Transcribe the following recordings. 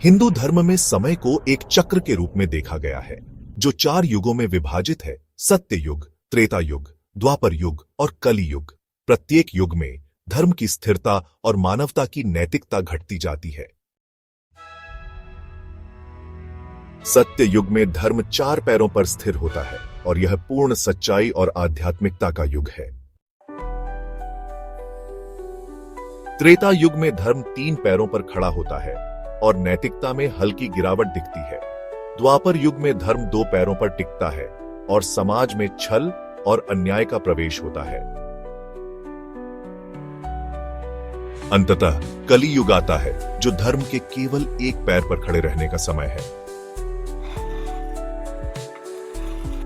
हिंदू धर्म में समय को एक चक्र के रूप में देखा गया है जो 4 युगों में विभाजित है। सत्य युग, त्रेता युग, द्वापर युग और कली युग। प्रत्येक युग में धर्म की स्थिरता और मानवता की नैतिकता घटती जाती है। सत्य युग में धर्म 4 पैरों पर स्थिर होता है और यह पूर्ण सच्चाई और आध्यात्मिकता का युग है। त्रेता युग में धर्म 3 पैरों पर खड़ा होता है और नैतिकता में हल्की गिरावट दिखती है। द्वापर युग में धर्म 2 पैरों पर टिकता है और समाज में छल और अन्याय का प्रवेश होता है। अंततः कली युग आता है जो धर्म के केवल एक पैर पर खड़े रहने का समय है।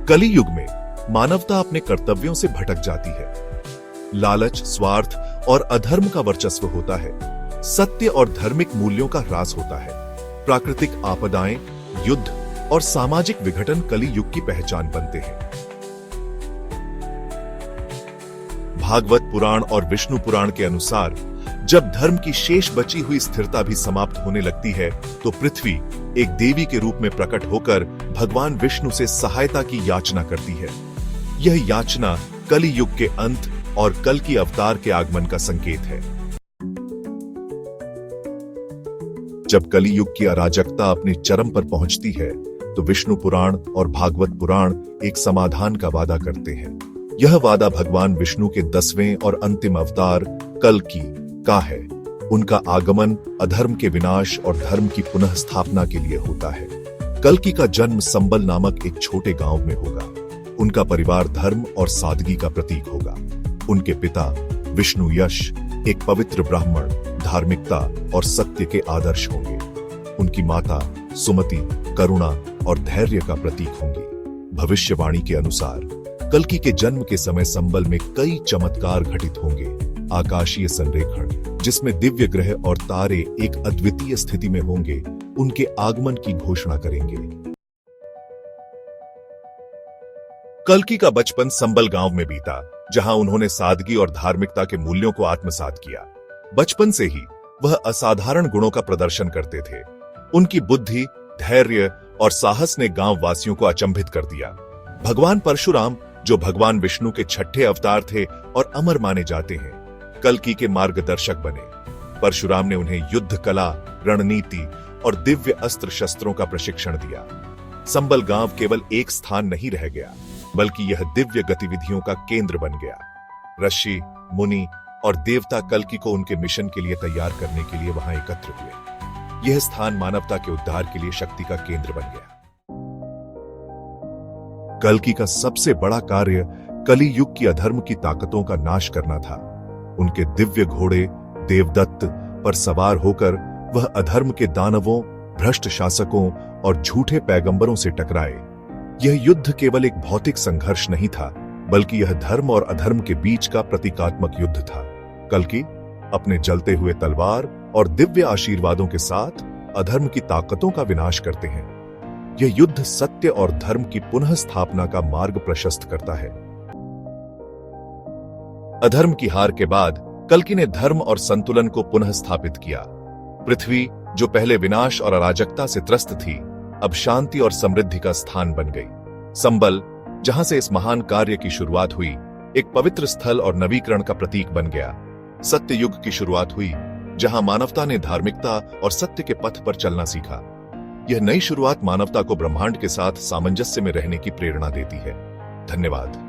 कली युग में मानवता अपने कर्तव्यों से भटक जाती है। लालच, स्वार्थ और अधर्म का वर्चस्व होता है। सत्य और धार्मिक मूल्यों का ह्रास होता है। प्राकृतिक आपदाएं, युद्ध और सामाजिक विघटन कली युग की पहचान बनते हैं। भागवत पुराण और विष्णु पुराण के अनुसार जब धर्म की शेष बची हुई स्थिरता भी समाप्त होने लगती है तो पृथ्वी एक देवी के रूप में प्रकट होकर भगवान विष्णु से सहायता की याचना करती है। यह याचना कली युग के अंत और कल की अवतार के आगमन का संकेत है। जब कली युग की अराजकता अपने चरम पर पहुंचती है तो विष्णु पुराण और भागवत पुराण एक समाधान का वादा करते हैं। यह वादा भगवान विष्णु के 10वें और अंतिम अवतार कल्कि का है। उनका आगमन अधर्म के विनाश और धर्म की पुनः स्थापना के लिए होता है। कल्कि का जन्म संबल नामक एक छोटे गांव में होगा। उनका परिवार धर्म और सादगी का प्रतीक होगा। उनके पिता विष्णु यश एक पवित्र ब्राह्मण, धार्मिकता और सत्य के आदर्श होंगे। उनकी माता सुमति करुणा और धैर्य का प्रतीक होंगी। भविष्यवाणी के अनुसार कल्कि के जन्म के समय संबल में कई चमत्कार घटित होंगे। आकाशीय संरेखण जिसमें दिव्य ग्रह और तारे एक अद्वितीय स्थिति में होंगे, उनके आगमन की घोषणा करेंगे। कल्कि का बचपन संबल गांव में बीता, जहां उन्होंने सादगी और धार्मिकता के मूल्यों को आत्मसात किया। बचपन से ही वह असाधारण गुणों का प्रदर्शन करते थे। उनकी बुद्धि, धैर्य और साहस ने गांव वासियों को अचंभित कर दिया। भगवान परशुराम, जो भगवान विष्णु के 6ठे अवतार थे और अमर माने जाते हैं, कल्कि के मार्गदर्शक बने। परशुराम ने उन्हें युद्ध कला, रणनीति और दिव्य अस्त्र शस्त्रों का प्रशिक्षण दिया। संबल गांव केवल एक स्थान नहीं रह गया, बल्कि यह दिव्य गतिविधियों का केंद्र बन गया। ऋषि, मुनि और देवता कल्कि को उनके मिशन के लिए तैयार करने के लिए वहां एकत्र हुए। यह स्थान मानवता के उद्धार के लिए शक्ति का केंद्र बन गया। कल्कि का सबसे बड़ा कार्य कली युग की अधर्म की ताकतों का नाश करना था। उनके दिव्य घोड़े देवदत्त पर सवार होकर वह अधर्म के दानवों, भ्रष्ट शासकों और झूठे पैगंबरों से टकराए। यह युद्ध केवल एक भौतिक संघर्ष नहीं था, बल्कि यह धर्म और अधर्म के बीच का प्रतीकात्मक युद्ध था। कल्कि अपने जलते हुए तलवार और दिव्य आशीर्वादों के साथ अधर्म की ताकतों का विनाश करते हैं। यह युद्ध सत्य और धर्म की पुनः स्थापना का मार्ग प्रशस्त करता है। अधर्म की हार के बाद कल्कि ने धर्म और संतुलन को पुनः स्थापित किया। पृथ्वी, जो पहले विनाश और अराजकता से त्रस्त थी, अब शांति और समृद्धि का स्थान बन गई। संबल, जहां से इस महान कार्य की शुरुआत हुई, एक पवित्र स्थल और नवीकरण का प्रतीक बन गया। सत्य युग की शुरुआत हुई, जहां मानवता ने धार्मिकता और सत्य के पथ पर चलना सीखा। यह नई शुरुआत मानवता को ब्रह्मांड के साथ सामंजस्य में रहने की प्रेरणा देती है। धन्यवाद।